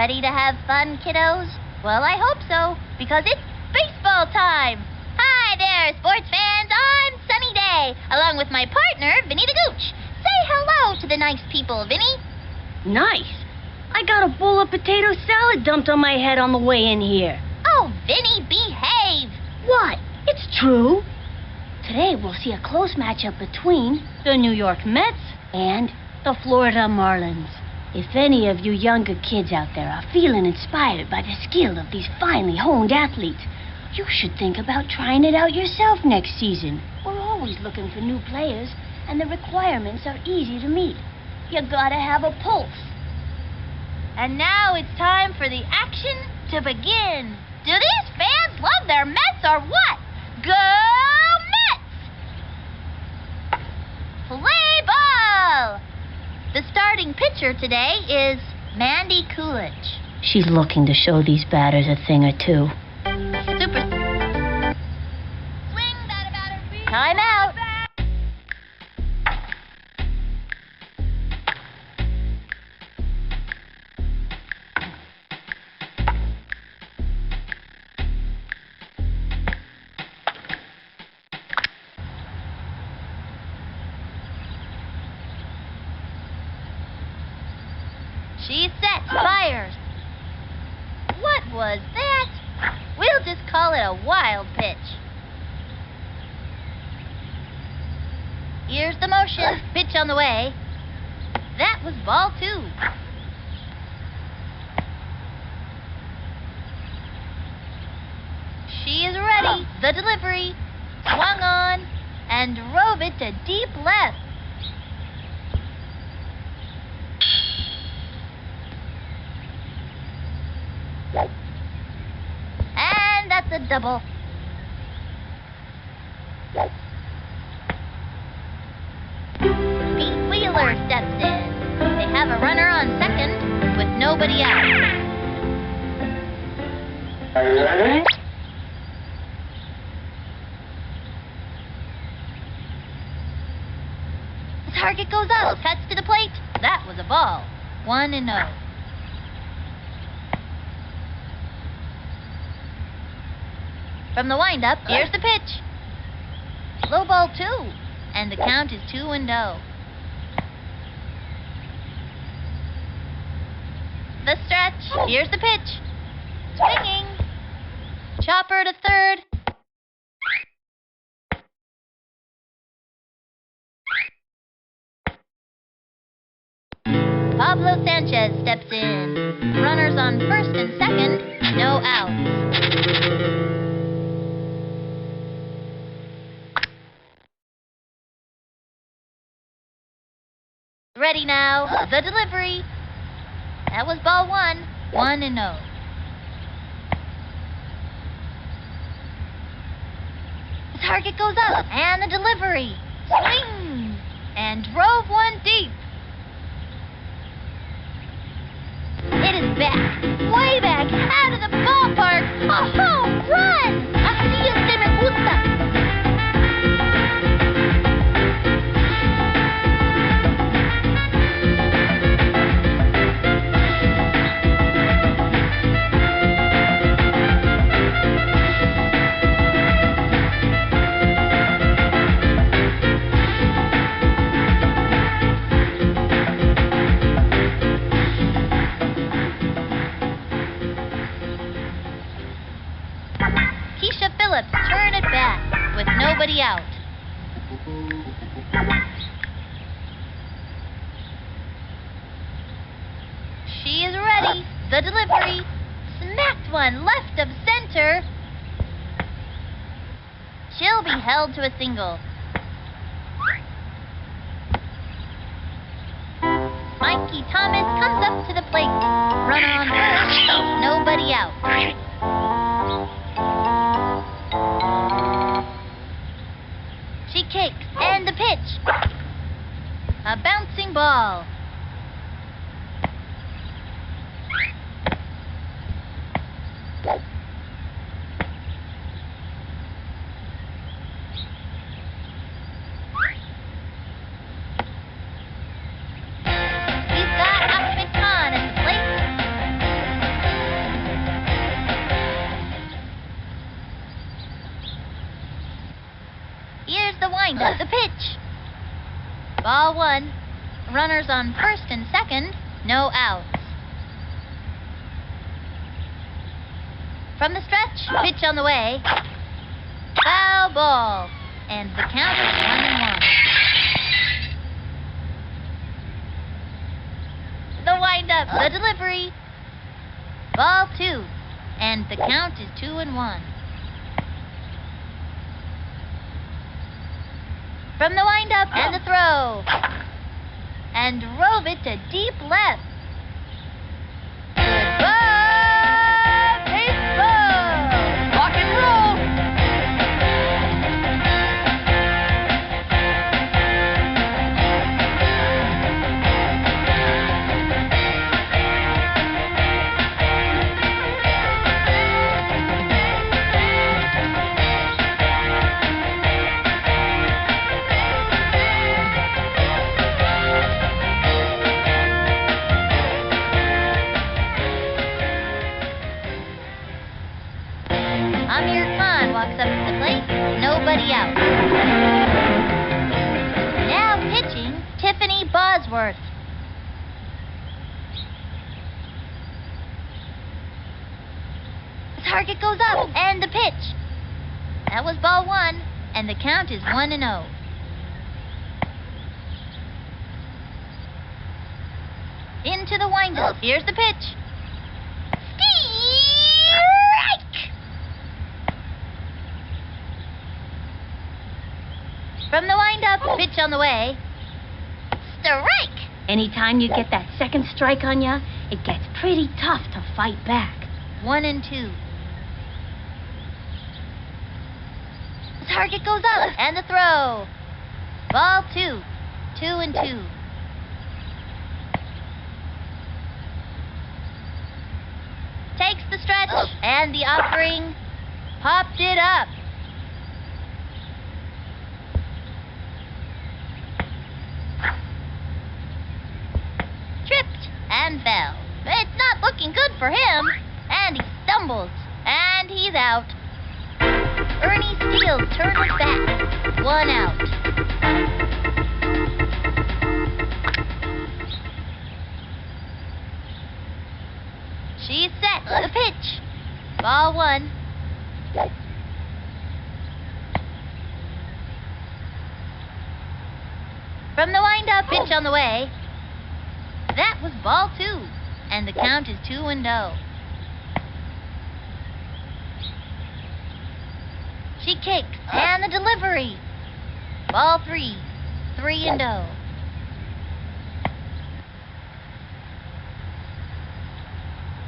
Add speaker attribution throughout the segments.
Speaker 1: Ready to have fun, kiddos? Well, I hope so, because it's baseball time! Hi there, sports fans! I'm Sunny Day, along with my partner, Vinny the Gooch. Say hello to the nice people, Vinny.
Speaker 2: Nice. I got a bowl of potato salad dumped on my head on the way in here.
Speaker 1: Oh, Vinny, behave!
Speaker 2: What? It's true. Today we'll see a close matchup between the New York Mets and the Florida Marlins. If any of you younger kids out there are feeling inspired by the skill of these finely honed athletes, you should think about trying it out yourself next season. We're always looking for new players, and the requirements are easy to meet. You gotta have a pulse.
Speaker 1: And now it's time for the action to begin. Do these fans love their Mets or what? Go Mets! Play ball! The starting pitcher today is Mandy Coolidge.
Speaker 2: She's looking to show these batters a thing or two.
Speaker 1: Super. Swing that batter. Time out. She's set. Fires. What was that? We'll just call it a wild pitch. Here's the motion. Pitch on the way. That was ball 2. She is ready. The delivery. Swung on and drove it to deep left. And that's a double. Pete Wheeler steps in. They have a runner on second with nobody out. The target goes up. Cuts to the plate. That was a ball. 1-0. From the windup, here's the pitch. Low ball 2, and the count is 2-0. The stretch, here's the pitch. Swinging. Chopper to third. Pablo Sanchez steps in. Runners on first and second, no outs. Ready now. The delivery. That was ball 1. 1-0. The target goes up. And the delivery. Swing. And drove one deep. It is back. Way back out of the ballpark. A home run. Así es que me gusta. Turn it back with nobody out. She is ready. The delivery. Smacked one left of center. She'll be held to a single. Mikey Thomas comes up to the plate. Runner on first. Nobody out. She kicks, and the pitch. A bouncing ball. He's got Ahmed Khan at the plate. the windup, the pitch. Ball 1. Runners on first and second, no outs. From the stretch, pitch on the way. Foul ball. And the count is 1-1. The windup, the delivery. Ball 2. And the count is 2-1. From the windup and the throw. And drove it to deep left. Goodbye, baseball! Rock and roll! Amir Khan walks up to the plate, nobody out. Now pitching, Tiffany Bosworth. The target goes up, and the pitch. That was ball 1, and the count is 1-0. Into the windup. Here's the pitch. Strike! From the windup, pitch on the way. Strike!
Speaker 2: Anytime you get that second strike on ya, it gets pretty tough to fight back.
Speaker 1: 1-2. The target goes up, and the throw. Ball 2. 2-2. Takes the stretch, and the offering. Popped it up. Tripped and fell. It's not looking good for him. And he stumbles. And he's out. Ernie Steele turns back. 1 out. She's set. The pitch. Ball 1. From the windup, pitch on the way. That was ball 2, and the count is 2-0. She kicks, and the delivery. Ball 3, 3-0.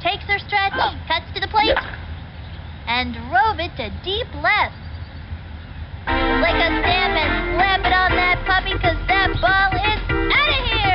Speaker 1: Takes her stretch, cuts to the plate, and drove it to deep left. Like a stamp and slap it on that puppy, 'cause that ball is out of here!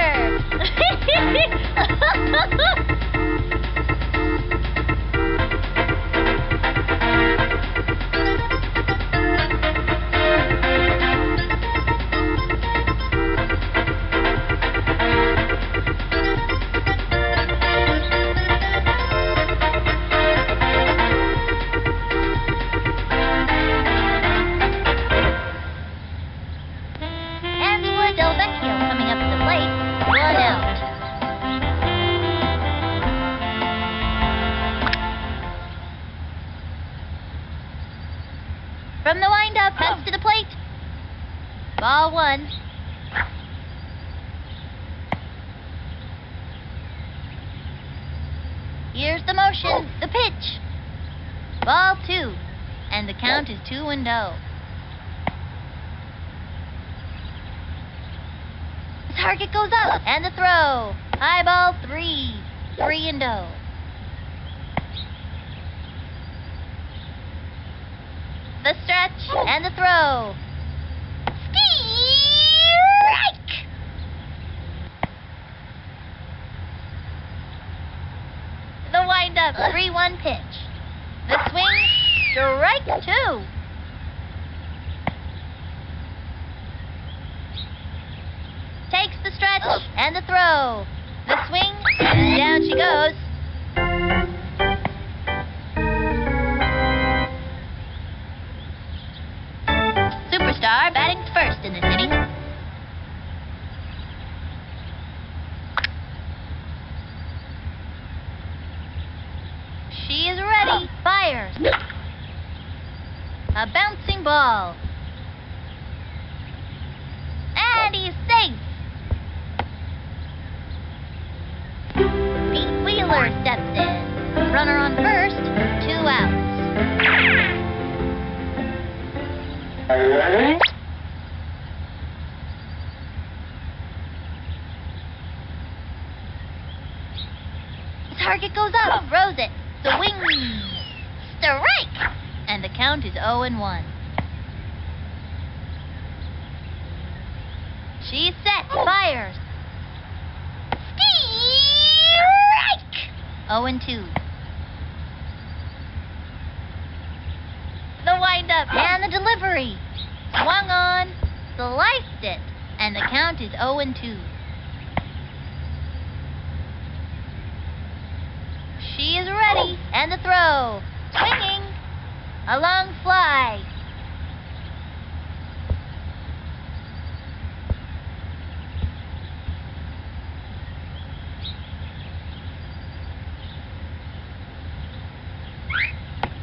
Speaker 1: Del Vecchio coming up to the plate, 1 out. From the windup, cuts to the plate. Ball 1. Here's the motion, the pitch. Ball 2, and the count is 2-0. The target goes up, and the throw. High ball 3, 3-0. The stretch, and the throw. Strike! The windup, 3-1 pitch. The swing, strike 2. Takes the stretch and the throw. The swing, and down she goes. Superstar batting first. fires. A bouncing ball. And he's safe. Pete Wheeler steps in. Runner on first, 2 outs. Target goes up, throws it, swing, strike, and the count is 0-1. She's set, fires, strike, 0-2. The windup and the delivery, swung on, sliced it, and the count is 0-2. She is ready, and the throw. Swinging. A long fly.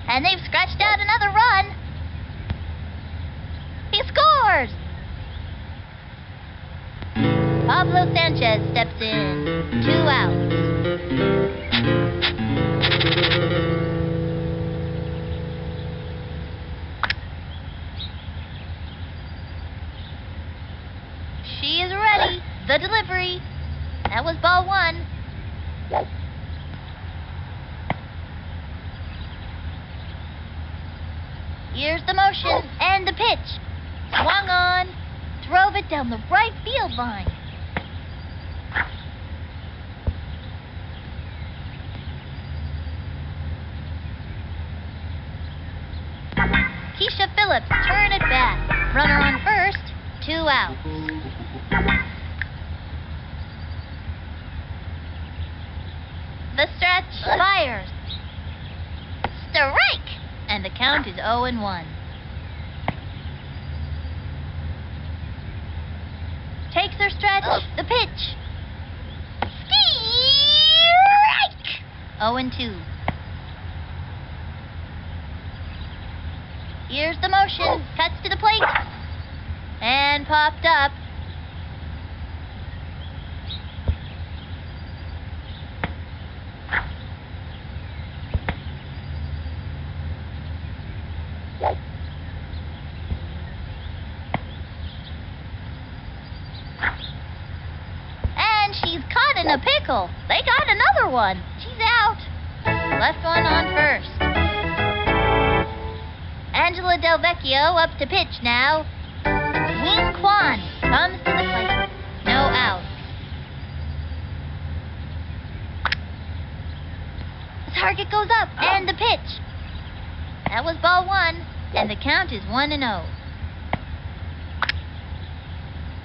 Speaker 1: And they've scratched out another run. He scores! Pablo Sanchez steps in. 2 outs. She is ready. The delivery. That was ball 1. Here's the motion and the pitch. Swung on. Drove it down the right field line. Keisha Phillips turn it back. Runner on first, 2 outs. The stretch fires. Strike! And the count is 0-1. Takes her stretch, the pitch. Strike! 0-2. Here's the motion, cuts to the plate, and popped up. And she's caught in a pickle. They got another one. She's out. Left one on first. Angela Del Vecchio up to pitch now. Wing Kwan comes to the plate. No outs. The target goes up and the pitch. That was ball 1, and the count is 1-0.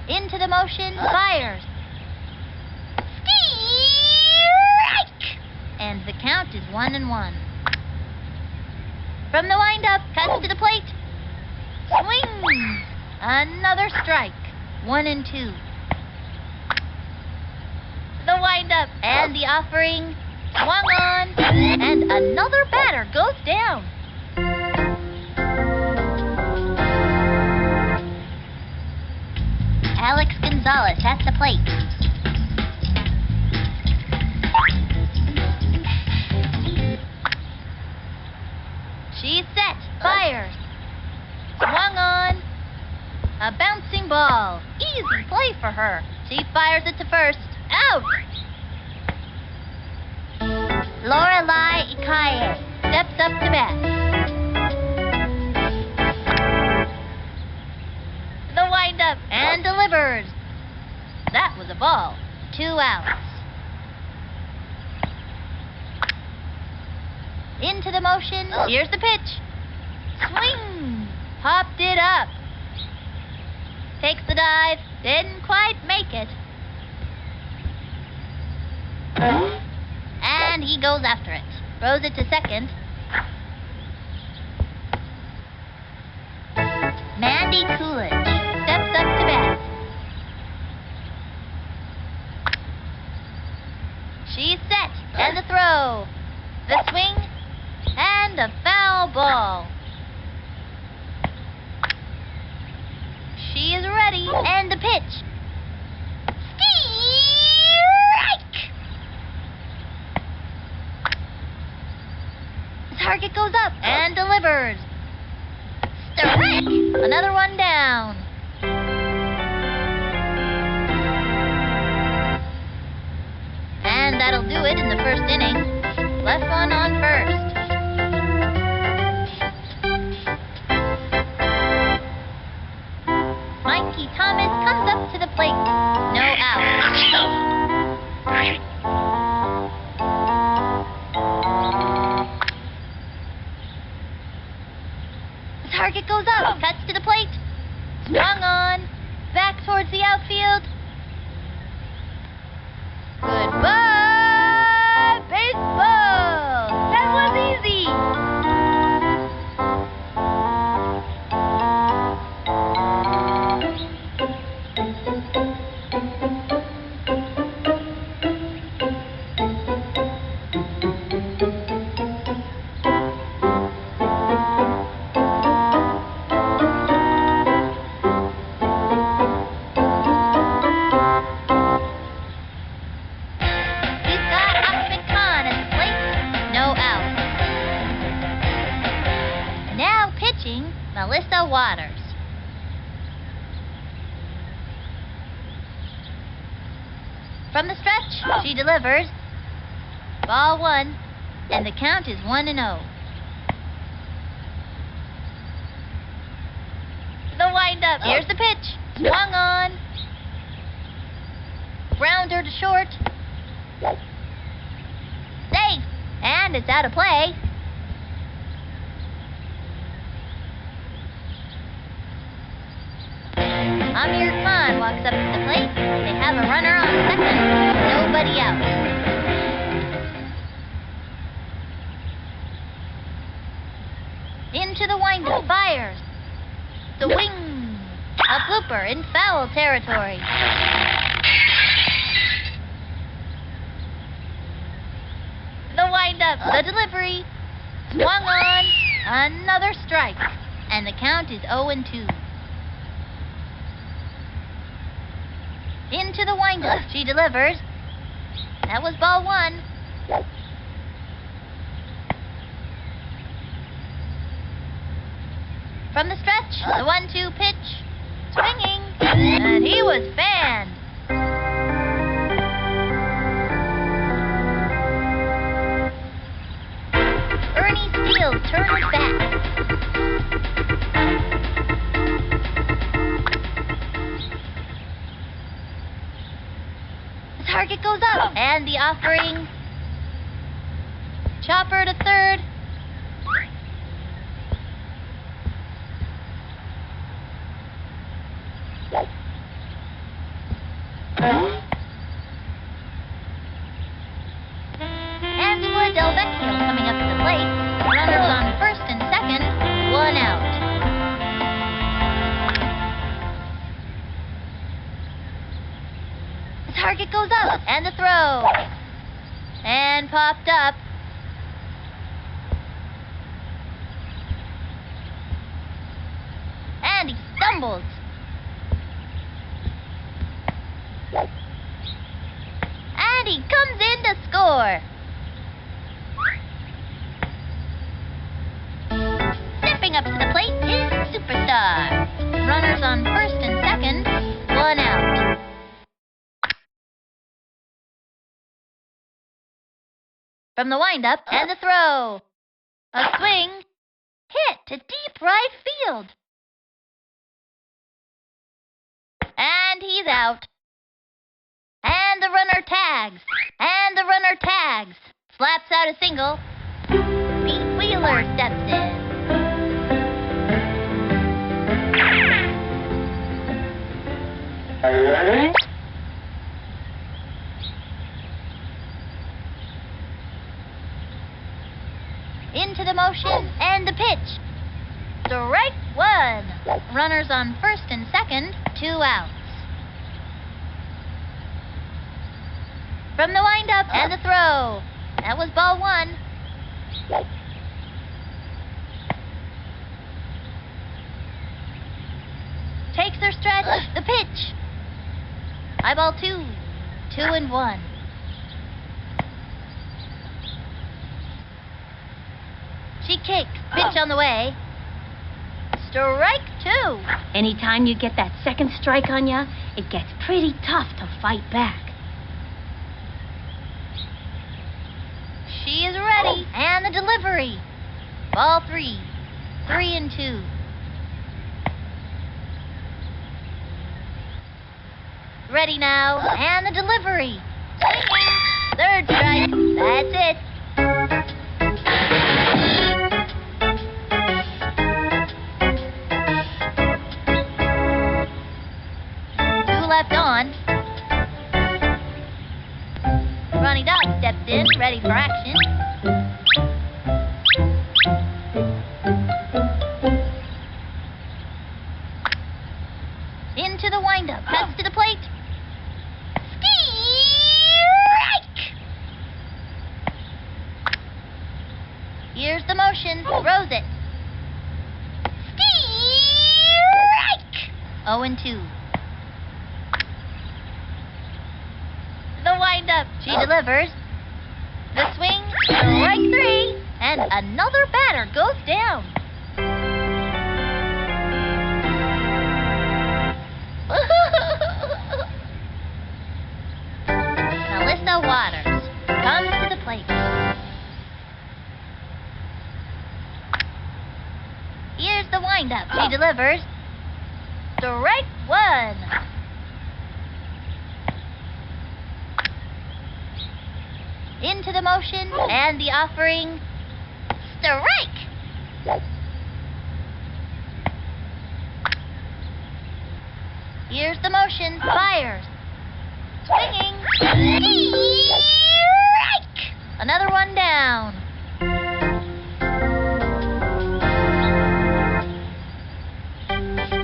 Speaker 1: Into the motion, fires. Strike! And the count is 1-1. From the windup, cuts to the plate. Swing! Another strike. 1-2. The windup and the offering. Swung on, and another batter goes down. Alex Gonzalez at the plate. She's set, fires. Swung on. A bouncing ball. Easy play for her. She fires it to first. Out! Lorelai Ikaye steps up to bat. The windup and delivers. That was a ball. 2 outs. Into the motion. Here's the pitch. Swing! Popped it up. Takes the dive. Didn't quite make it. And he goes after it. Throws it to second. Mandy Coolidge steps up to bat. She's set. And the throw. The swing. And the foul. ball. She is ready. And the pitch. Strike! The target goes up and delivers. Strike! Another one down. And that'll do it in the first inning. Left one on first. Mikey Thomas comes up to the plate. No out. The target goes up. Cuts to the plate. Swung on. Back towards the outfield. Goodbye, baseball! That was easy! Melissa Waters. From the stretch, she delivers. Ball one, and the count is 1-0. The windup. Here's the pitch. Swung on. Grounder to short. Safe, and it's out of play. Amir Khan walks up to the plate. They have a runner on second. Nobody out. Into the windup. Fires. The wing. A blooper in foul territory. The windup. The delivery. Swung on. Another strike. And the count is 0-2. Into the windup. She delivers. That was ball one. From the stretch, the 1-2 pitch. Swinging. And he was fanned. Ernie Steele turns back. Target goes up, and the offering. Chopper to third. Angela Del Vecchio coming up to the plate. Runners on first and second. 1 out. Target goes up, and the throw. And popped up. And he stumbles. And he comes in to score. Stepping up to the plate is Superstar. Runners on first and second. 1 out. From the windup and the throw. A swing. Hit to deep right field. And he's out. And the runner tags. And the runner tags. Slaps out a single. Pete Wheeler steps in. Into the motion and the pitch. Strike one. Runners on first and second, 2 outs. From the windup and the throw. That was ball one. Takes her stretch. The pitch. High ball 2. 2-1. She kicks. Pitch on the way. Strike 2.
Speaker 2: Anytime you get that second strike on ya, it gets pretty tough to fight back.
Speaker 1: She is ready. And the delivery. Ball 3. 3-2. Ready now. And the delivery. Swinging. Third strike. That's it. Left on. Ronnie Dodd steps in, ready for action. Into the windup, cuts to the plate. Strike! Here's the motion, throws it. Strike! 0-2. The windup. She delivers. The swing. Strike 3. And another batter goes down. Melissa Waters comes to the plate. Here's the windup. She delivers. Strike 1. Into the motion, and the offering. Strike! Here's the motion. Fires. Swinging. Strike! Another one down.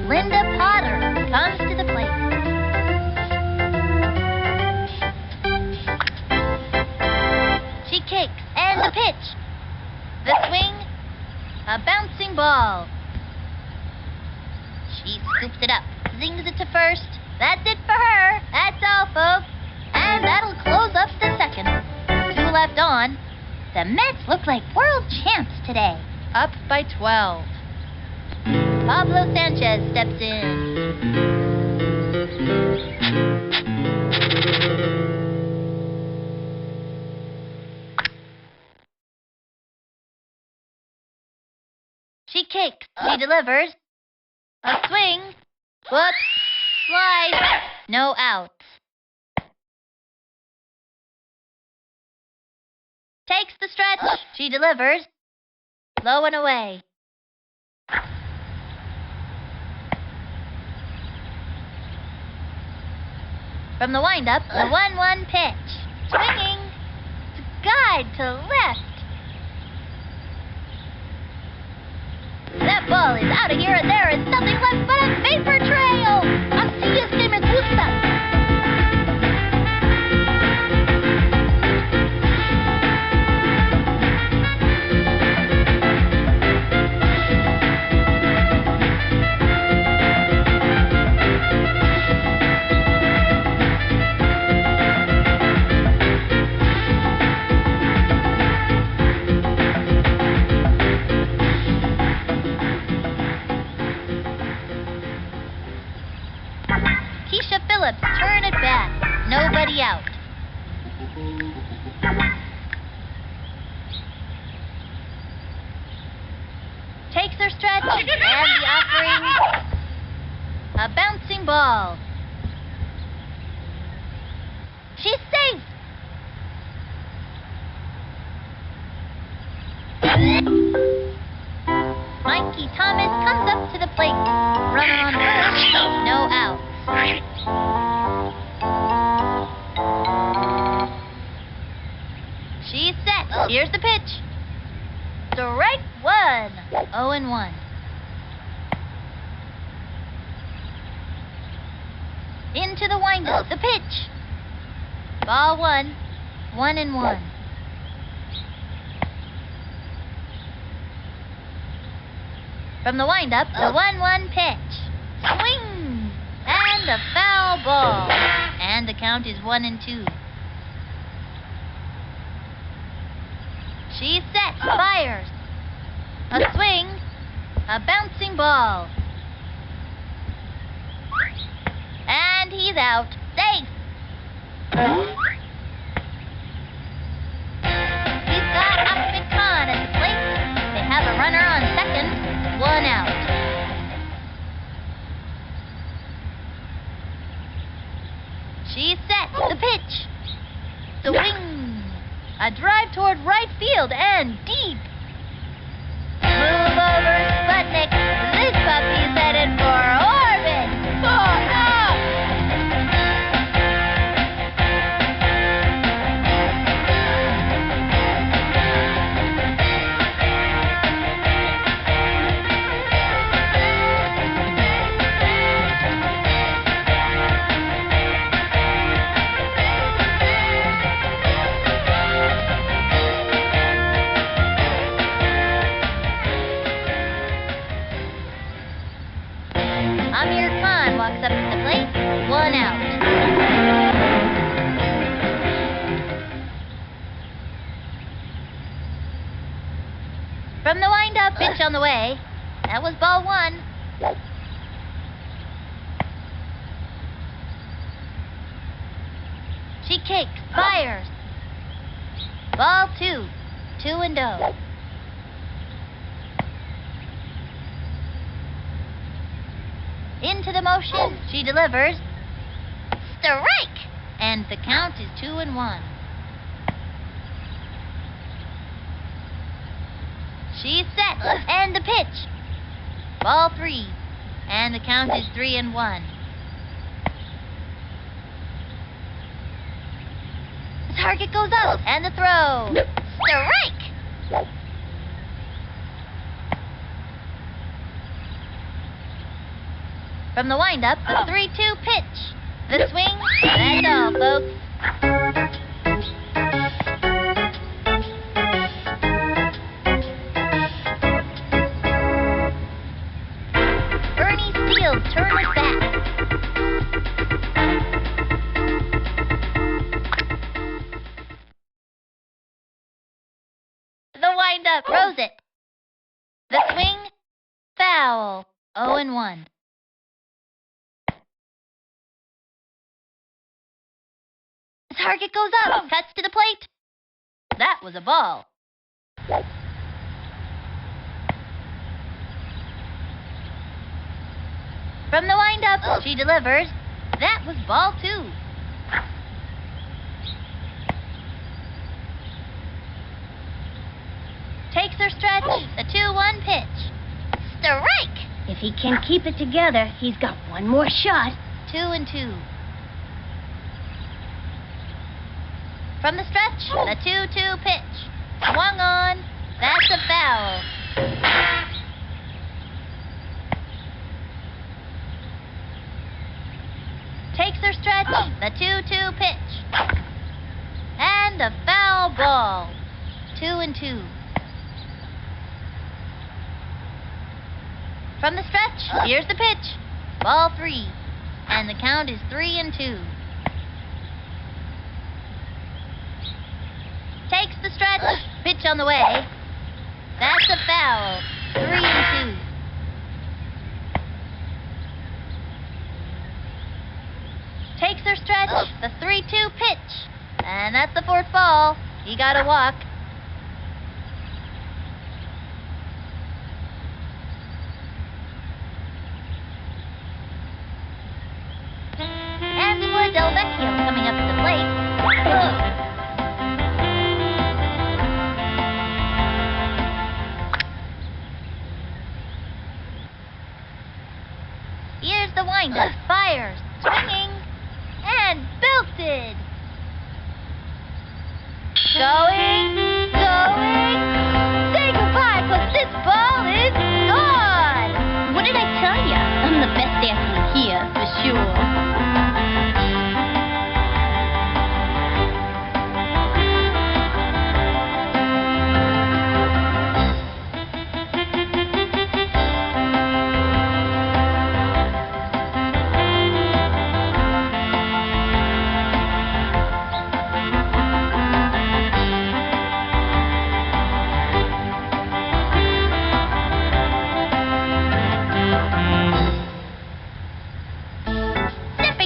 Speaker 1: Linda Potter comes to the plate. She kicks, and the pitch. The swing, a bouncing ball. She scoops it up, zings it to first. That's it for her. That's all, folks. And that'll close up the second. 2 left on. The Mets look like world champs today. Up by 12. Pablo Sanchez steps in. She kicks. She delivers. A swing. Whoops. Slice. No outs. Takes the stretch. She delivers. Low and away. From the windup, the 1-1 pitch. Swinging. Guide to left. That ball is out of here, and there is nothing left but a vapor trail. Así es que me gusta. Keisha Phillips, turn it back. Nobody out. Takes her stretch, and the offering, a bouncing ball. She's safe. Mikey Thomas comes up to the plate. Runner on first, no outs. She's set. Here's the pitch. Strike 1. 0-1. Into the windup. The pitch. Ball 1. 1-1. From the windup, the 1-1 pitch. Swing. ball. And the count is 1-2. She's set. Fires. A swing. A bouncing ball. And he's out. Safe. He's got Ahmed Khan at the plate. They have a runner on second. 1 out. She's set. The pitch. Swing. A drive toward right field and deep. Move over, Sputnik. This puppy's headed for orbit. 4 out. Amir Khan walks up to the plate. 1 out. From the wind-up, pitch on the way. That was ball 1. She kicks, fires. Ball 2. 2-0. Into the motion, she delivers. Strike! And the count is 2-1. She's set, and the pitch. Ball 3, and the count is 3-1. The target goes up, and the throw. Strike! From the windup, the 3-2 pitch. The swing, that's all, folks. Bernie Steele turns back. The windup throws it. The swing, foul. 0-1. The target goes up, cuts to the plate. That was a ball. From the windup, she delivers. That was ball 2. Takes her stretch, the 2-1 pitch. Strike!
Speaker 2: If he can keep it together, he's got one more shot.
Speaker 1: 2-2. From the stretch, the 2-2 pitch. Swung on. That's a foul. Takes her stretch, the 2-2 pitch. And a foul ball. 2-2. From the stretch, here's the pitch. Ball 3. And the count is 3-2. Takes the stretch. Pitch on the way. That's a foul. 3-2. Takes her stretch. The 3-2 pitch. And that's the 4th ball. He got a walk. And Del Vecchio coming up to the plate. Here's the windup. Fires. Swinging. And belted. Going. Say goodbye, 'cause this ball is gone.
Speaker 2: What did I tell ya? I'm the best athlete here, for sure.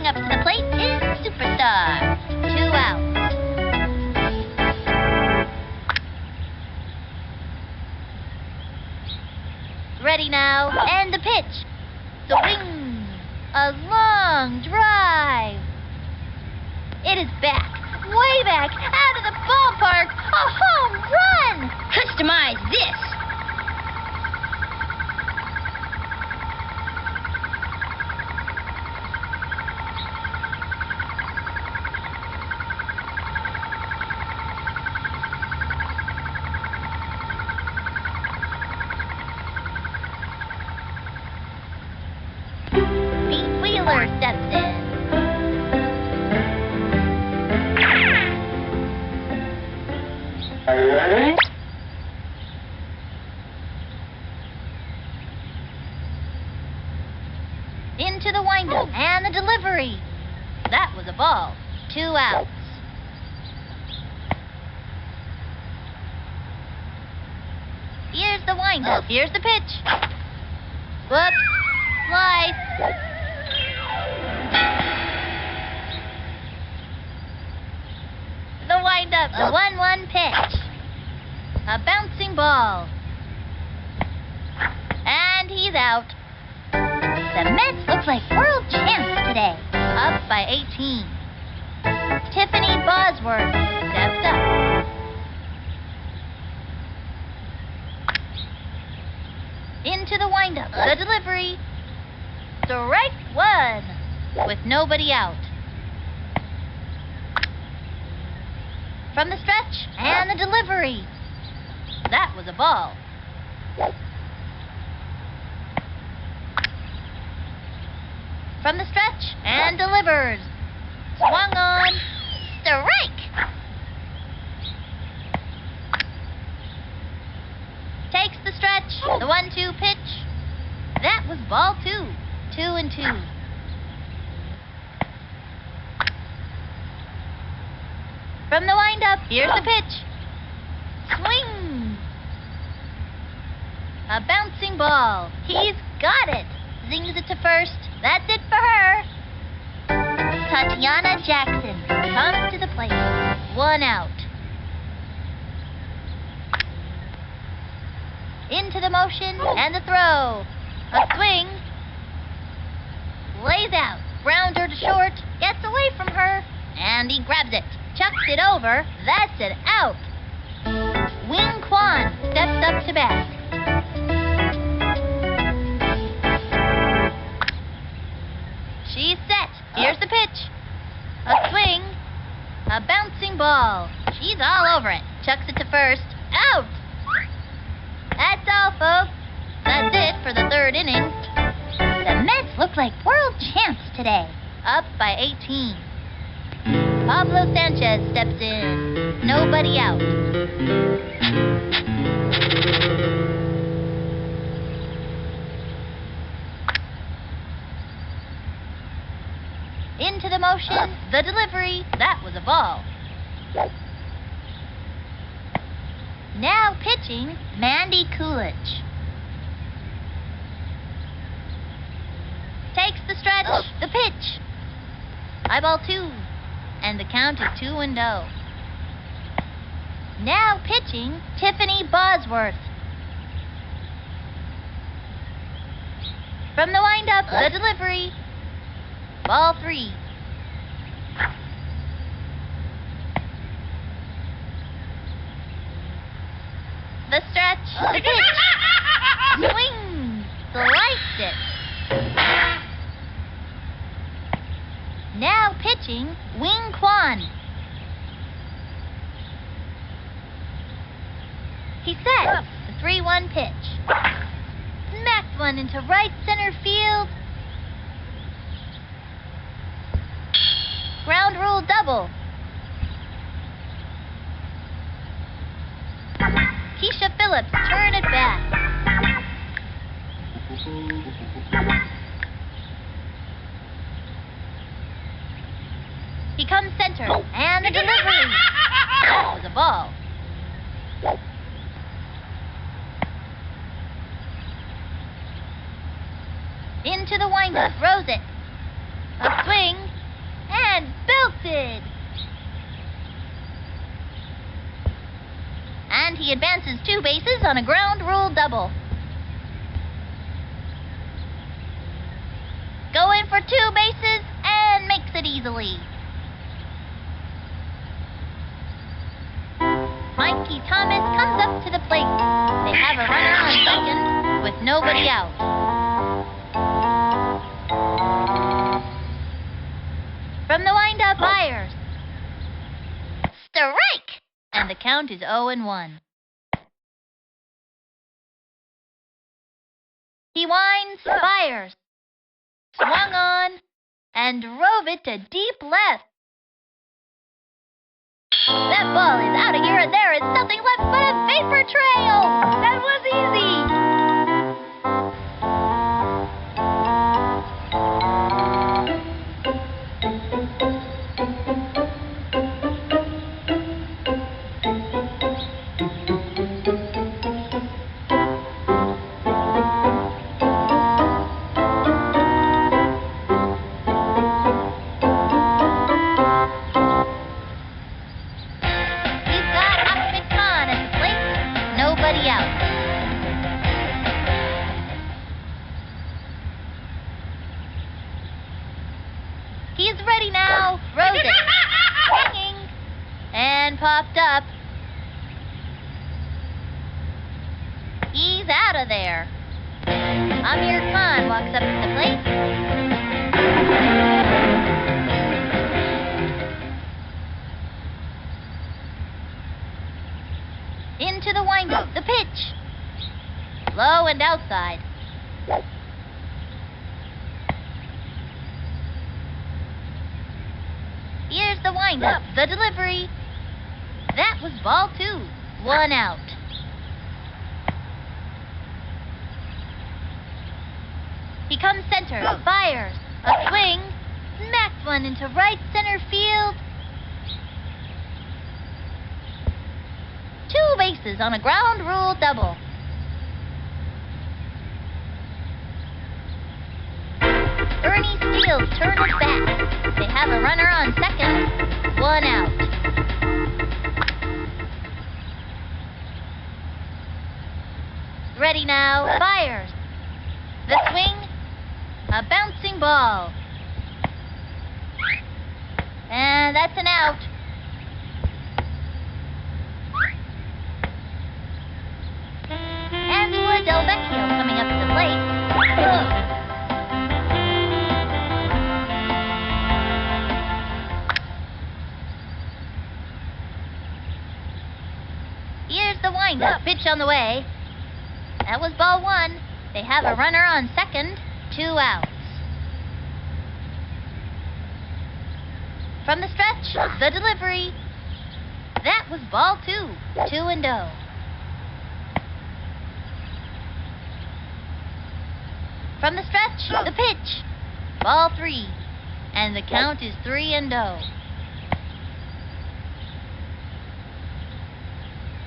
Speaker 1: up to the plate is Superstar. 2 outs. Ready now, and the pitch. Swing. A long drive. It is back, way back, out of the ballpark. A home run.
Speaker 2: Customize this.
Speaker 1: Pete Wheeler steps in. Into the windup and the delivery. That was a ball. 2 outs. Here's the windup. Here's the pitch. Whoops. Slice. The windup. The 1-1 pitch. A bouncing ball. And he's out. The Mets look like world champs today. Up by 18. Tiffany Bosworth steps up. Into the windup. The delivery. Strike 1. With nobody out. From the stretch and the delivery. That was a ball. From the stretch and delivers. Swung on. Strike. Takes the stretch. The 1-2 pitch. That was ball 2. 2-2. From the windup, here's the pitch. Swing. A bouncing ball. He's got it. Zings it to first. That's it for her. Tatiana Jackson comes to the plate. 1 out. Into the motion and the throw. A swing. Lays out. Grounder to short. Gets away from her. And he grabs it. Chucks it over. That's it out. Wing Kwan steps up to bat. She's set. Here's the pitch. A swing. A bouncing ball. She's all over it. Chucks it to first. Out. That's all, folks. That's it for the 3rd inning. The Mets look like world champs today. Up by 18. Pablo Sanchez steps in. Nobody out. Into the motion, the delivery. That was a ball. Now pitching, Mandy Coolidge. Takes the stretch, the pitch. High ball 2, and the count is 2-0. Now pitching, Tiffany Bosworth. From the windup, the delivery. Ball 3. The stretch, the pitch. Swing. Sliced it. Now pitching, Wing Kwan. He sets the 3-1 pitch. Smacked one into right center field. Ground rule double. Keisha Phillips turn it back. He comes center, and the delivery. That was a ball. Into the windup, throws it. A swing, connected. And he advances 2 bases on a ground rule double. Going for 2 bases and makes it easily. Mikey Thomas comes up to the plate. They have a runner on second with nobody out. From the windup, Byers. Strike! And the count is 0-1. He winds, Byers. Swung on and drove it to deep left. That ball is out of here and there is nothing left but a vapor trail. That was He's ready now. Rose it. Swinging. And popped up. He's out of there. Amir Khan walks up to the plate. Into the windup. The pitch. Low and outside. Here's the windup, the delivery. That was ball 2. 1 out. He comes center, fires, a swing, smacks one into right center field. 2 bases on a ground rule double. Ernie Steele turns back. They have a runner on second, 1 out. Ready now, fires. The swing, a bouncing ball. And that's an out. Angela Del Vecchio coming up to the plate. Here's the windup. Pitch on the way. That was ball 1. They have a runner on second, 2 outs. From the stretch, the delivery. That was ball 2, 2-0. From the stretch, the pitch. Ball 3. And the count is 3-0.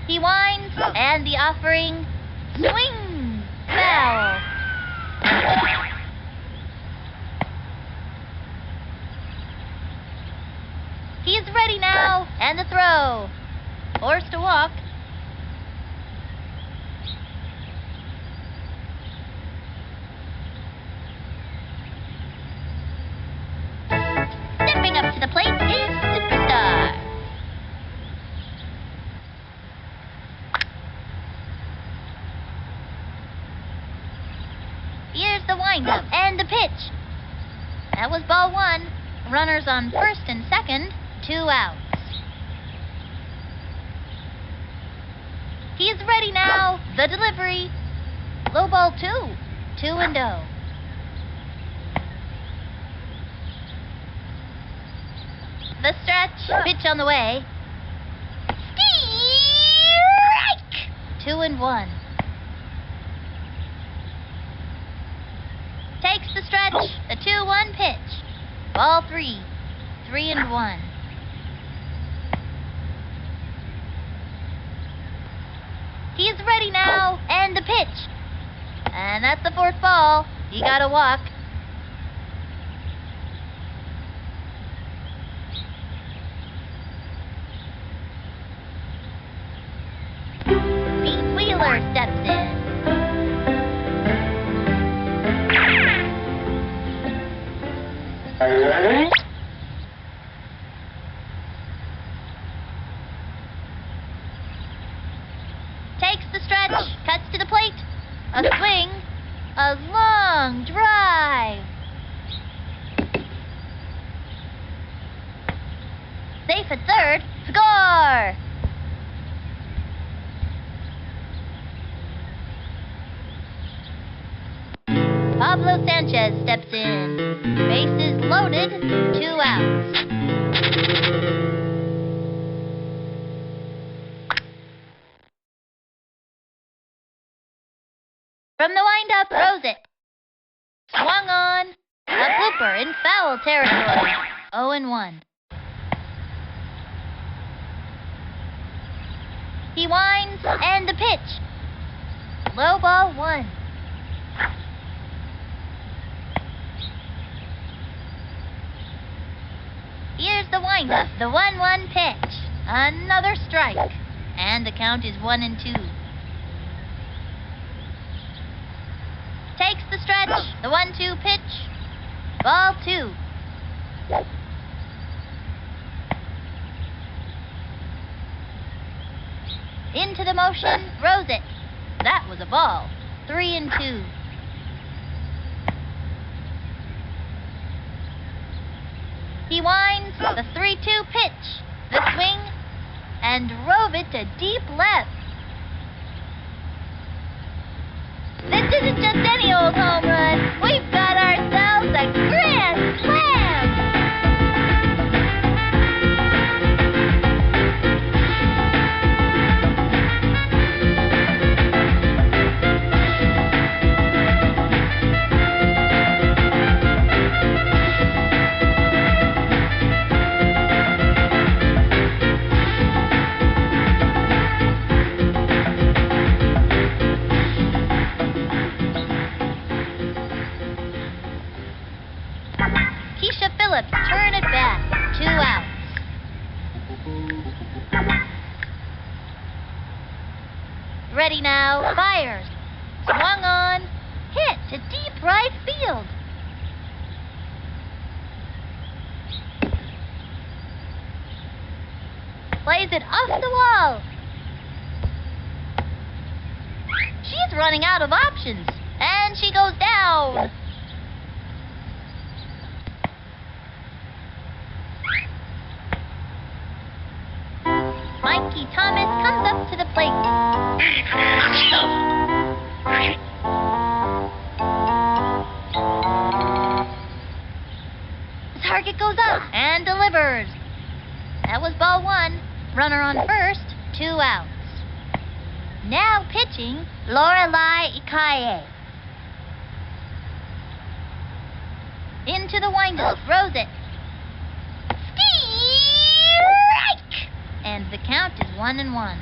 Speaker 1: He winds, and the offering. Swing! Foul! He's ready now, and the throw. Forced to walk. Stepping up to the plate is Superstar. Here's the windup and the pitch. That was ball 1. Runners on first and second, 2 outs. He's ready now. The delivery. Low ball 2, 2-0. The stretch. Pitch on the way. Strike! 2-1. Takes the stretch, the 2-1 pitch. Ball 3, 3-1. He's ready now, and the pitch. And that's the 4th ball. He got a walk. pitcher steps in. Takes the stretch, cuts to the plate. A swing, a long drive. Safe at third, score! Pablo Sanchez steps in. Bases loaded, 2 outs. From the windup, throws it. Swung on. A blooper in foul territory. 0-1. He winds, and the pitch. Low ball 1. Here's the windup, the 1-1 pitch. Another strike. And the count is 1-2. Takes the stretch, the 1-2 pitch. Ball 2. Into the motion, throws it. That was a ball. 3-2. He winds, the 3-2 pitch. The swing, and drove it to deep left. This isn't just any old home run. We've got ourselves a grand slam! Keisha Phillips turn it back. 2 outs. Ready now, fires. Swung on, hit to deep right field. Plays it off the wall. She's running out of options, and she goes down. Mikey Thomas comes up to the plate. The target goes up and delivers. That was ball 1. Runner on first, 2 outs. Now pitching, Lorelai Ikaye. Into the windup, throws it. Strike! And the count is 1-1.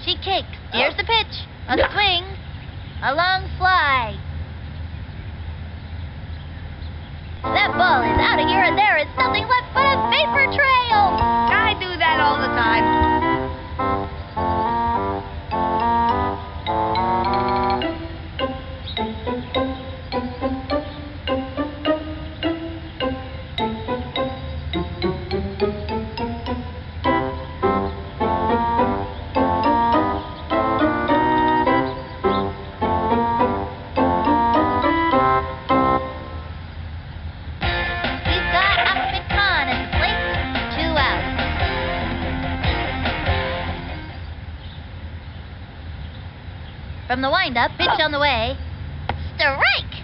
Speaker 1: She kicks, steers the pitch, a swing, a long fly. That ball is out of here, and there is nothing left but a vapor trail.
Speaker 2: I do that all the time.
Speaker 1: We've got Ahmed Khan at the plate, 2 outs. From the windup, pitch on the way. Strike!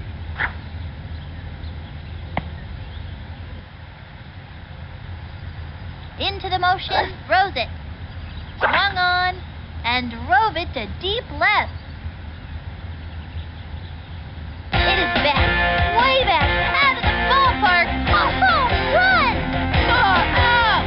Speaker 1: Into the motion, throws it. Swung on, and drove it to deep left. It is back, way back, out of the ballpark. A home run! Out!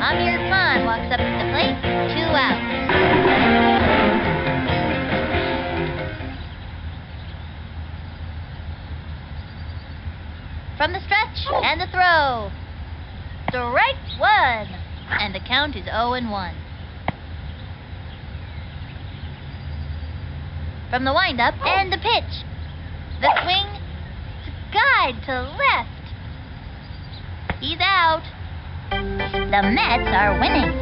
Speaker 1: Amir Khan walks up to the plate. 2 outs. From the stretch and the throw. Strike 1. And the count is 0-1. From the windup and the pitch. The swing. Guide to left. He's out. The Mets are winning.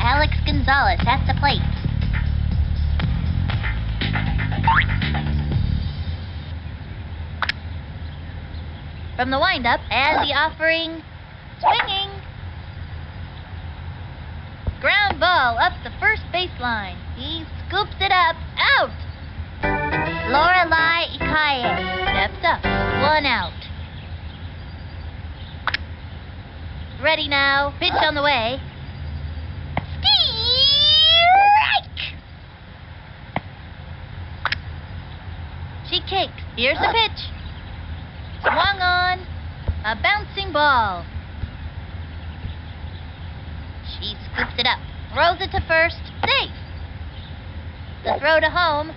Speaker 1: Alex Gonzalez at the plate. From the windup and the offering. Swinging. Ground ball up the first baseline. He scoops it up. Out. Lorelai Ikaye steps up. 1 out. Ready now. Pitch on the way. Strike! She kicks. Here's the pitch. Swung on. A bouncing ball. She scoops it up. Throws it to first. Safe. The throw to home.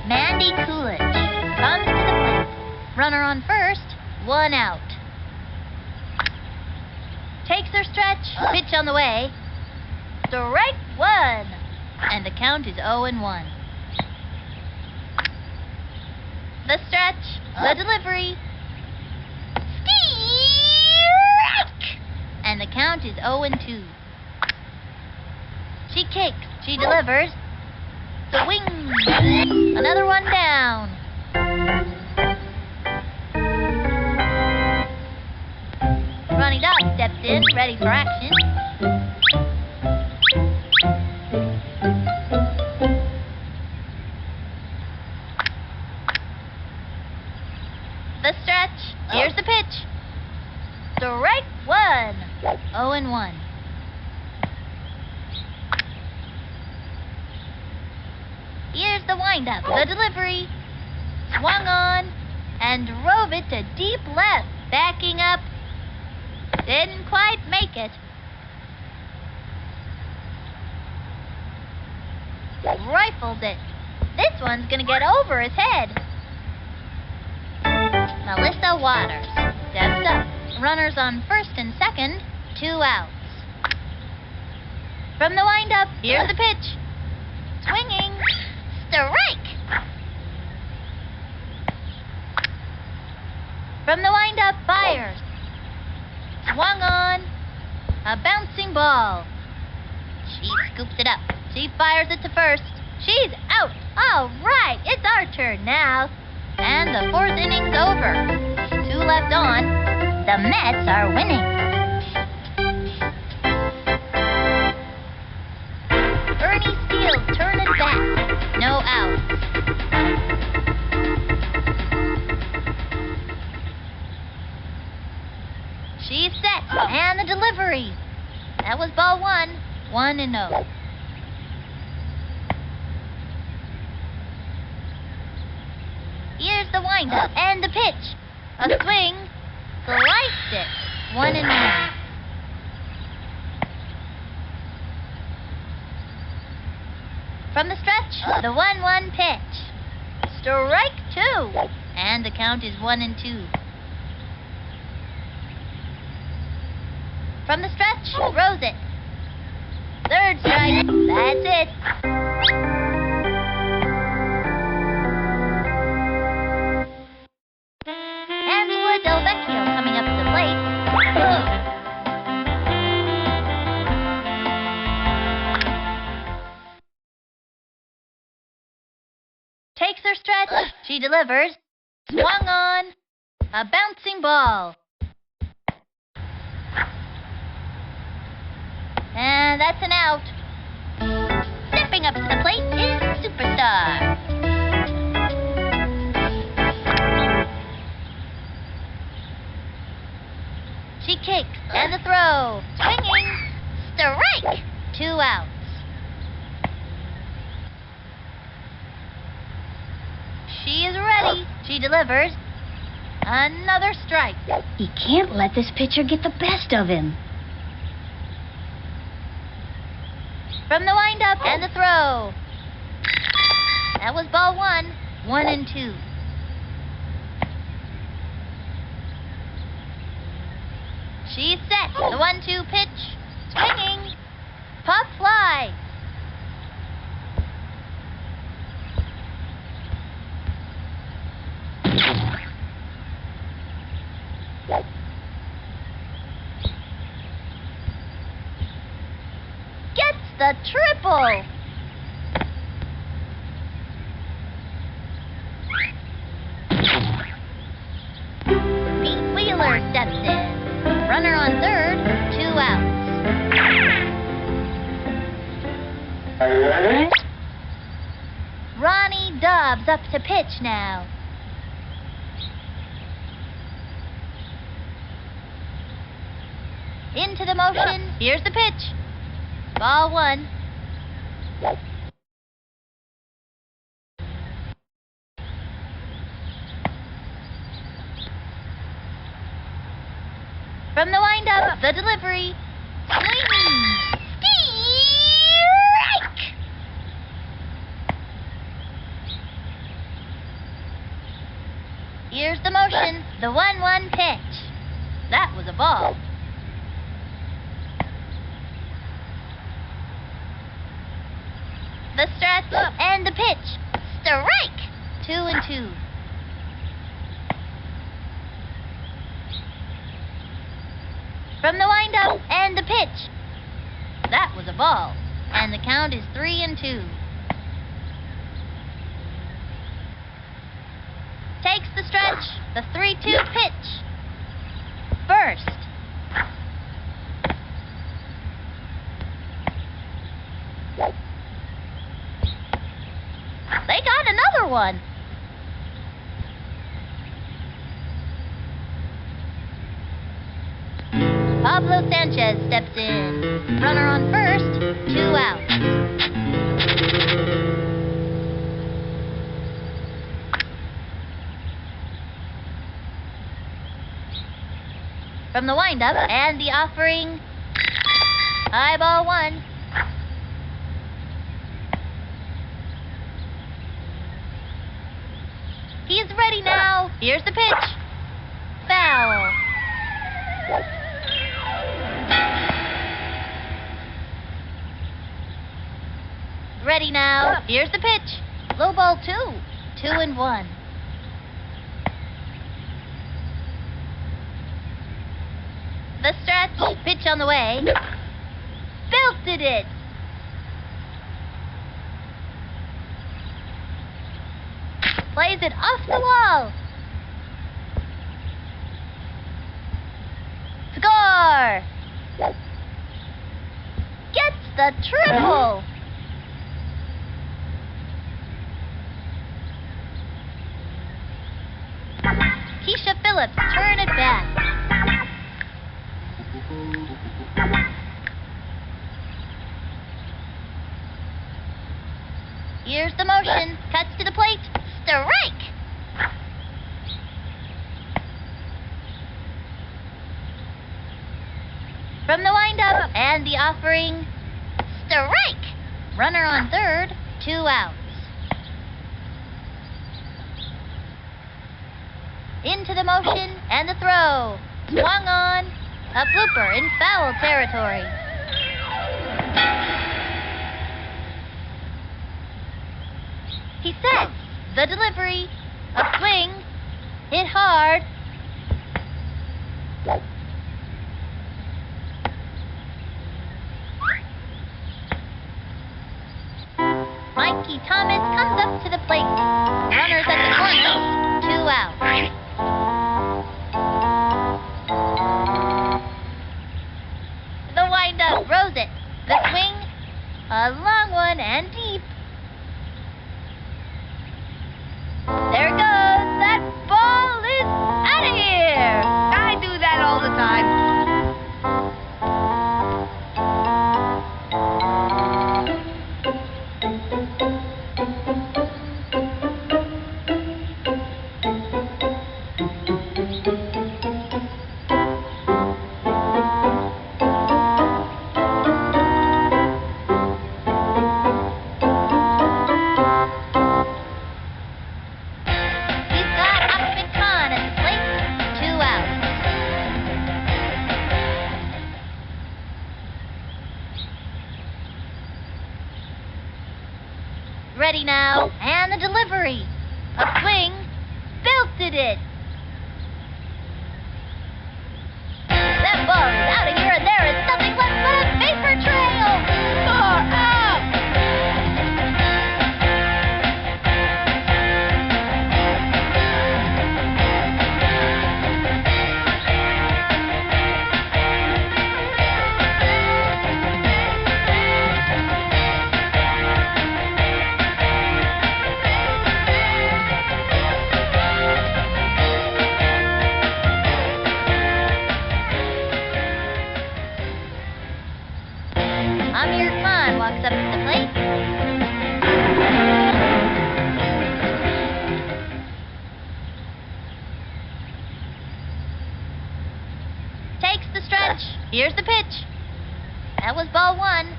Speaker 1: Mandy Coolidge comes to the plate. Runner on first. 1 out. Takes her stretch. Pitch on the way. Strike 1. And the count is 0-1. The stretch. The delivery. Strike! And the count is 0-2. She kicks. She delivers. Swing. Another one down. Ronnie Dodd steps in, ready for action. The stretch. Here's the pitch. Strike 1. 0-1. Here's the windup. The delivery. Swung on and drove it to deep left. Backing up. Didn't quite make it. Rifled it. This one's gonna get over his head. Melissa Waters steps up. Runners on first and second. 2 outs. From the windup, here's the pitch. Swinging. Strike! From the windup, fires. Swung on. A bouncing ball. She scoops it up. She fires it to first. She's out. All right, it's our turn now. And the 4th inning's over. 2 left on. The Mets are winning. Ernie Steele turn it back. No outs. She's set. And the delivery. That was ball 1. 1-0. Here's the windup and the pitch. A swing. Sliced it. 1-1. From the stretch, the 1-1 pitch. Strike 2. And the count is 1-2. From the stretch, throws it. 3rd strike. That's it. Angela Del Vecchio coming up to the plate. Takes her stretch. She delivers. Swung on. A bouncing ball. And that's an out. Stepping up to the plate is Superstar. She kicks and the throw. Swinging. Strike. 2 outs. She is ready. She delivers. Another strike.
Speaker 2: He can't let this pitcher get the best of him.
Speaker 1: From the windup and the throw. That was ball 1. 1-2. She's set. The 1-2 pitch. Swinging. Pop fly. Gets the triple. Pete Wheeler steps in. Runner on third, 2 outs. Ronnie Dobbs up to pitch now. Into the motion. Here's the pitch. Ball 1. From the windup, the delivery. Swing. Strike! Here's the motion. The 1-1 pitch. That was a ball. The stretch and the pitch. Strike! 2-2. From the windup and the pitch. That was a ball. And the count is 3-2. Takes the stretch. The 3-2 pitch. First. They got another one. Pablo Sanchez steps in. Runner on first, 2 outs. From the windup and the offering. High ball 1. He's ready now. Here's the pitch. Foul. Ready now. Here's the pitch. Low ball 2. 2-1. The stretch. Pitch on the way. Belted it. Plays it off the wall. Score! Gets the triple. Keisha Phillips turn it back. Here's the motion. Cuts to the plate. Strike! From the windup and the offering. Strike! Runner on third. 2 outs. Into the motion and the throw. Swung on. A blooper in foul territory. He sets the delivery. A swing. Hit hard. Mikey Thomas comes up to the plate. Runners at the corners. 2 outs. The windup, rose it. The swing, a long one and deep. There it goes. That ball is out of here. I do that all the time. Ready now, and the delivery. A swing, belted it. That ball is out of here, and there is nothing left but a vapor trail. Far out. Amir Khan walks up to the plate. Takes the stretch. Here's the pitch. That was ball one.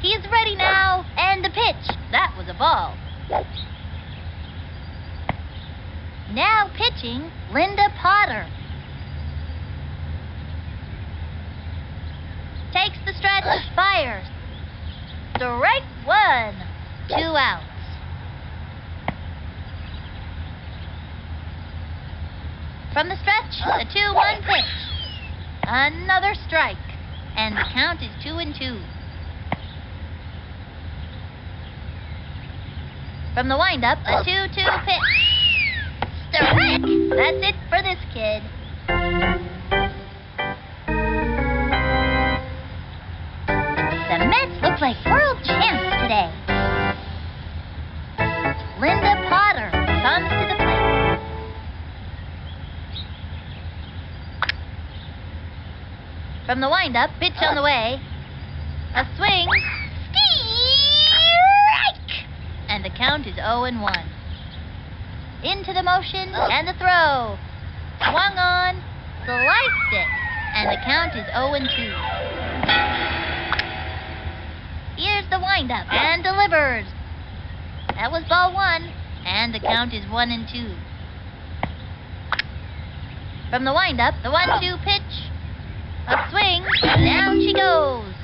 Speaker 1: He's ready now. And the pitch. That was a ball. Now pitching, Linda Potter. Takes the stretch, fires. Strike one. 2 outs. From the stretch, a 2-1 pitch. Another strike. And the count is 2-2. From the windup, a 2-2 pitch. Strike! That's it for this kid. The Mets look like world champs today. Linda Potter comes to the plate. From the windup, pitch on the way. A swing. Strike! And the count is 0-1. Into the motion, and the throw. Swung on, sliced it, and the count is 0-2. Here's the windup, and delivers. That was ball one, and the count is 1-2. From the windup, the 1-2 pitch. A swing, down she goes.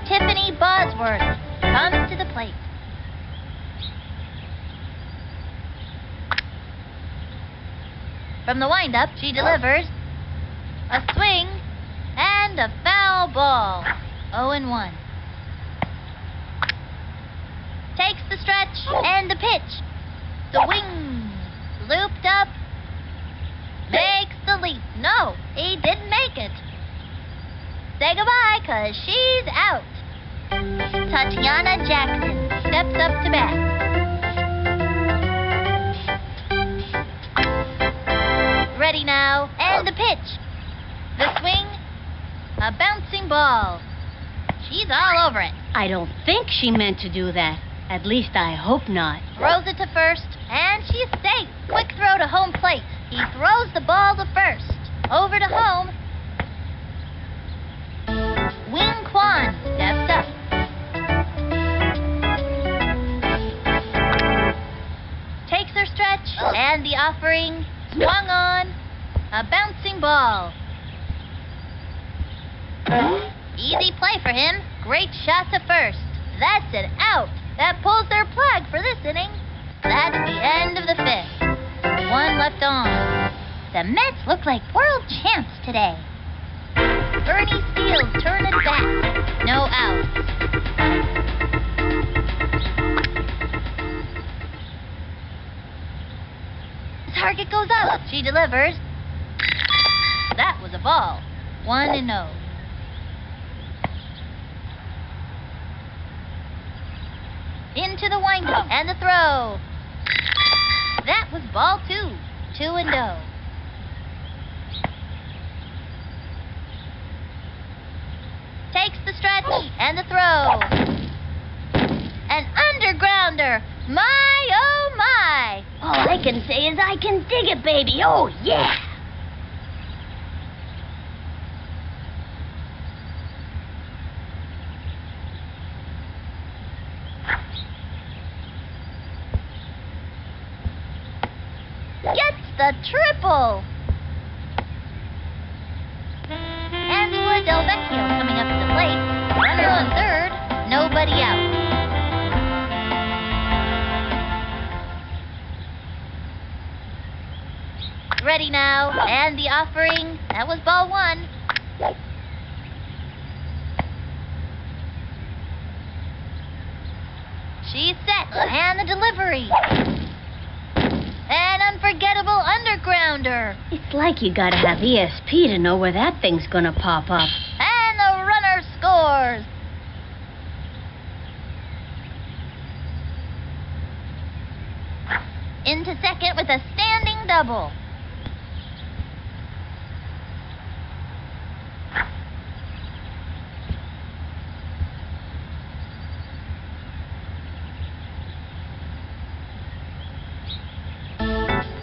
Speaker 1: Tiffany Bosworth comes to the plate. From the windup, she delivers. A swing and a foul ball. 0-1. Takes the stretch and the pitch. Swing. Looped up. Makes the leap. No, he didn't make it. Say goodbye, 'cause she's out. Tatiana Jackson steps up to bat. Ready now, and the pitch. The swing, a bouncing ball. She's all over it.
Speaker 2: I don't think she meant to do that. At least I hope not.
Speaker 1: Throws it to first, and she's safe. Quick throw to home plate. He throws the ball to first. Over to home. Wing Kwan steps up. Takes her stretch, and the offering swung on. A bouncing ball. Easy play for him. Great shot to first. That's an out. That pulls their plug for this inning. That's the end of the 5th. 1 left on. The Mets look like world champs today. Bernie Steele turned it back. No outs. Target goes up. She delivers. That was a ball. 1-0. Into the windup and the throw. That was ball 2. 2-0. Takes the stretch and the throw. An undergrounder. My, oh my.
Speaker 2: All I can say is I can dig it, baby. Oh, yeah.
Speaker 1: the triple. Angela Del Vecchio coming up to the plate. Runner on third, nobody out. Ready now, and the offering. That was ball one. She's set, and the delivery. An unforgettable undergrounder.
Speaker 2: It's like you gotta have ESP to know where that thing's gonna pop up.
Speaker 1: And the runner scores. Into second with a standing double.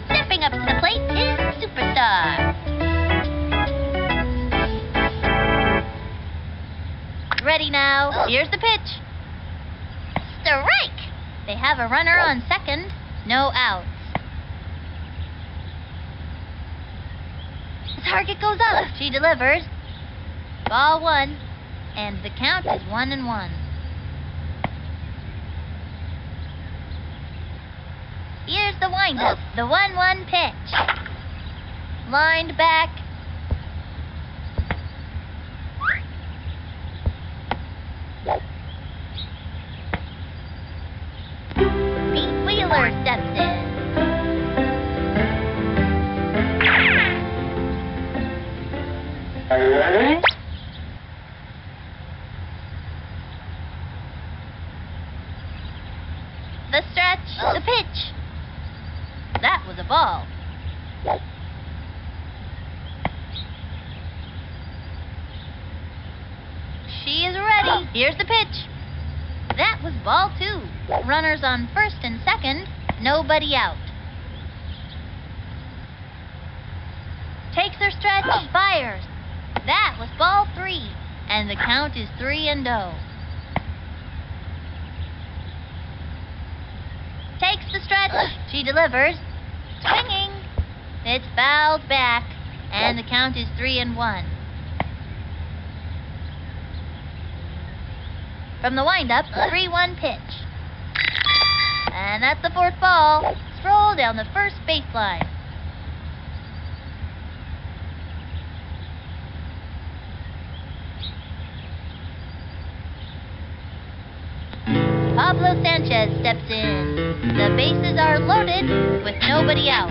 Speaker 1: Stepping up to the plate is Superstar. Ready now. Here's the pitch. Strike! They have a runner on second. No outs. The target goes up. She delivers. Ball one. And the count is 1-1. Here's the windup. The 1-1 pitch. Lined back. Pete Wheeler steps in. The stretch, the pitch. That was a ball. She is ready. Here's the pitch. That was ball two. Runners on first and second. Nobody out. Takes her stretch. Fires. That was ball three. And the count is 3-0. Takes the stretch. She delivers. Swinging. It's fouled back. And the count is 3-1. From the windup, 3-1 pitch. And that's the fourth ball. Stroll down the first baseline. Pablo Sanchez steps in. The bases are loaded with nobody out.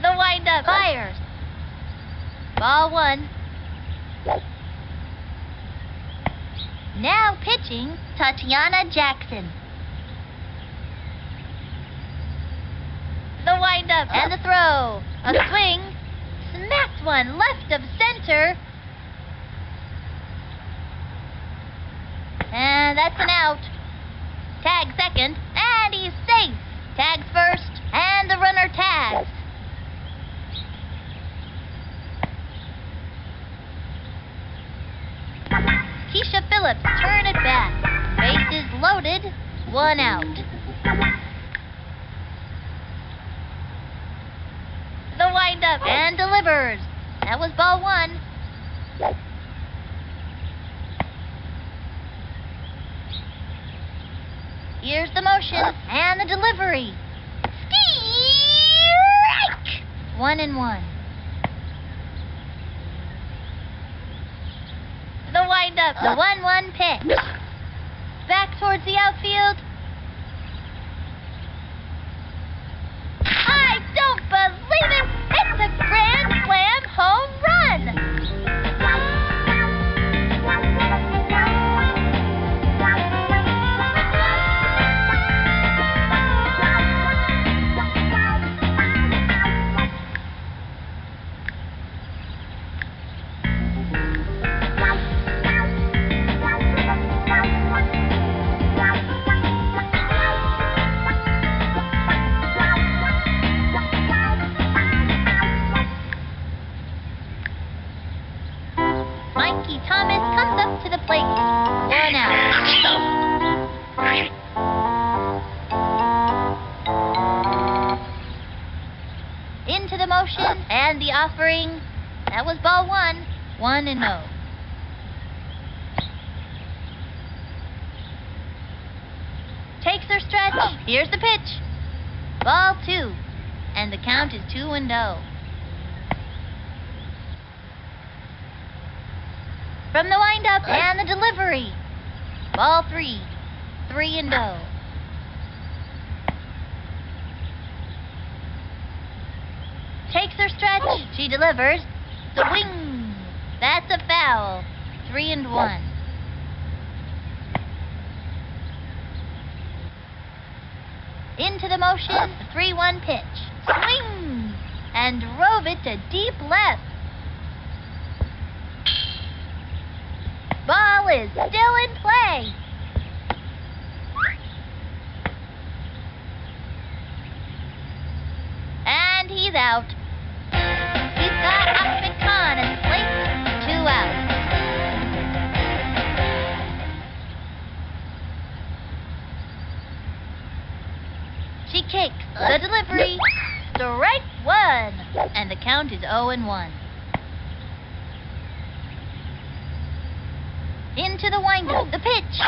Speaker 1: The windup fires. Ball one. Now pitching, Tatiana Jackson. The windup and the throw. A swing. Smacked one left of center. And that's an out. Tag second, and he's safe. Tags first, and the runner tags. Keisha Phillips turn it back. Bases loaded, 1 out. The windup and delivers. That was ball one. Here's the motion and the delivery. Strike! 1-1. The windup, the 1-1 pitch. Back towards the outfield. I don't believe it! It's a grand slam home run! Frankie Thomas comes up to the plate. 1 out. Into the motion and the offering. That was ball 1. 1-0. Takes her stretch. Here's the pitch. Ball 2. And the count is 2-0. From the windup and the delivery. Ball 3. 3-0. Takes her stretch. She delivers. Swing. That's a foul. 3-1. Into the motion. 3-1 pitch. Swing. And drove it to deep left. Ball is still in play. And he's out. He's got Ahmed Khan at the plate. 2 outs. She kicks the delivery. Strike 1. And the count is 0-1. Into the windup. The pitch.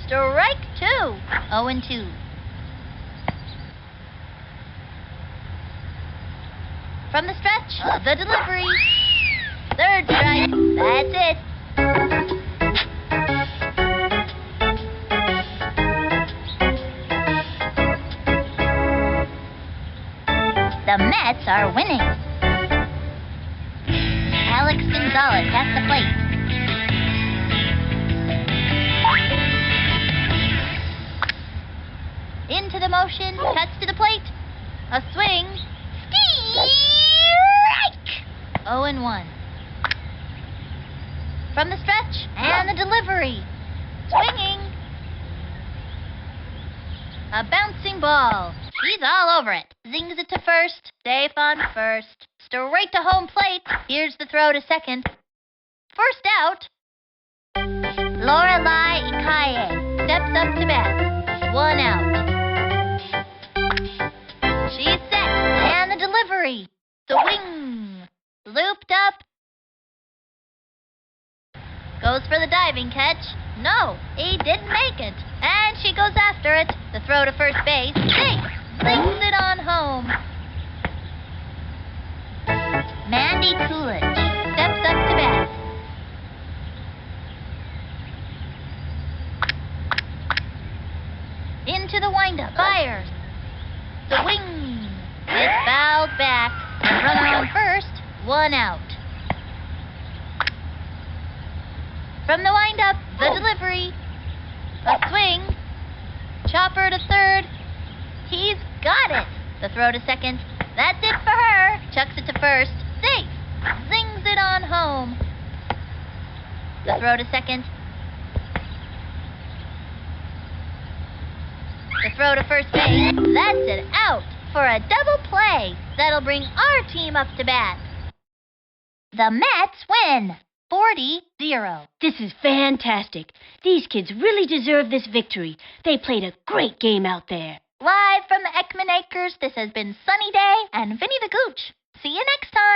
Speaker 1: Strike 2. 0-2. From the stretch, the delivery. 3rd strike. That's it. The Mets are winning. Alex Gonzalez at the plate. Into the motion, cuts to the plate. A swing. Strike! 0-1. From the stretch and the delivery. Swinging. A bouncing ball. He's all over it. Zings it to first. Safe on first. Straight to home plate. Here's the throw to second. First out. Lorelai Ikaye steps up to bat. 1 out. She's set. And the delivery. Swing. Looped up. Goes for the diving catch. No, he didn't make it. And she goes after it. The throw to first base. Safe. Slings it on home. Mandy Coolidge steps up to bat. Into the windup. Fires. Swing. It's fouled back. And runner on first. 1 out. From the windup, the delivery. A swing. Chopper to third. He's got it. The throw to second. That's it for her. Chucks it to first. Safe. Zings it on home. The throw to second. The throw to first base. That's it out for a double play. That'll bring our team up to bat. The Mets win. 40-0.
Speaker 2: This is fantastic. These kids really deserve this victory. They played a great game out there.
Speaker 1: Live from the Ekman Acres, this has been Sunny Day and Vinny the Gooch. See you next time.